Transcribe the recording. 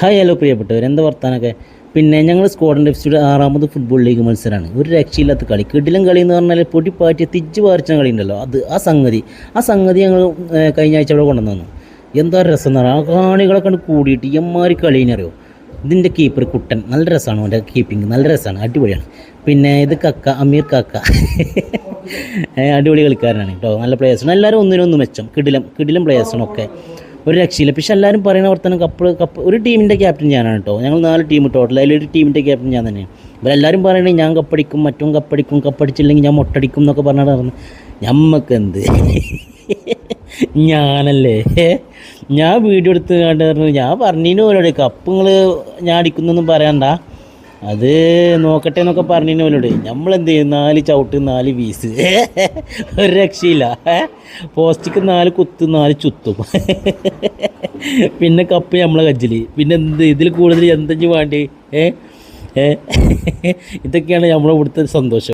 Hi hello പ്രിയപ്പെട്ടവർ, എന്താ വർത്താനൊക്കെ? പിന്നെ ഞങ്ങൾ സ്ക്വാഡൻ എഫ്.സിയുടെ 6ാമത് ഫുട്ബോൾ ലീഗ് മത്സരമാണ്. ഒരു രക്ഷയില്ലാത്ത കളി, കിടിലൻ കളി എന്ന് പറഞ്ഞാൽ പൊടിപ്പാറ്റി തിരിച്ച് പാറിച്ച കളി ഉണ്ടല്ലോ, ആ സംഗതി ഞങ്ങൾ കഴിഞ്ഞ ആഴ്ച അവിടെ കൊണ്ടുവന്നു. എന്താ രസം എന്ന് പറഞ്ഞാൽ ആ കാണികളൊക്കെ കണ്ട് കൂടിയിട്ട് എമ്മാരി കളീനറിയോ. ഇതിൻ്റെ കീപ്പർ കുട്ടൻ, നല്ല രസമാണ്. അവൻ്റെ കീപ്പിങ് നല്ല രസമാണ്, അടിപൊളിയാണ്. പിന്നെ ഇത് അമീർ കാക്ക അടിപൊളി കളിക്കാരനാണ് കേട്ടോ, നല്ല പ്ലേയേഴ്സാണ്. എല്ലാവരും ഒന്നിനൊന്ന് മെച്ചം, കിടിലം പ്ലേയേഴ്സാണൊക്കെ, ഒരു രക്ഷയില്ല. പക്ഷെ എല്ലാവരും പറയുന്ന വർത്തമാനം കപ്പ് ഒരു ടീമിൻ്റെ ക്യാപ്റ്റൻ ഞാനാണ് കേട്ടോ. ഞങ്ങൾ 4 ടീം ടോട്ടൽ, അതിലൊരു ടീമിൻ്റെ ക്യാപ്റ്റൻ ഞാൻ തന്നെയാണ്. ഇവരെല്ലാവരും പറയണേ ഞാൻ കപ്പടിക്കും, മറ്റും കപ്പടിച്ചില്ലെങ്കിൽ ഞാൻ മൊട്ടടിക്കും എന്നൊക്കെ പറഞ്ഞിട്ട് പറഞ്ഞു. ഞമ്മക്കെന്ത് ഞാനല്ലേ, ഞാൻ വീഡിയോ എടുത്ത് കണ്ട് പറഞ്ഞു. ഞാൻ പറഞ്ഞതിന് പോലോട് കപ്പ് നിങ്ങൾ ഞാൻ അടിക്കുന്നൊന്നും പറയണ്ട, അത് നോക്കട്ടെ എന്നൊക്കെ പറഞ്ഞതിന് പോലോട്. നമ്മളെന്ത് ചെയ്യും, 4 ചവിട്ട് 4 വീസ്, ഒരു രക്ഷയില്ല. പോസ്റ്റിക്ക് 4 കുത്ത് 4 ചുത്തും, പിന്നെ കപ്പ് നമ്മളെ കജ്ജിൽ. പിന്നെ എന്ത് ഇതിൽ കൂടുതൽ എന്തെങ്കിലും വേണ്ടി? ഇതൊക്കെയാണ് നമ്മളെ ഇവിടുത്തെ സന്തോഷം.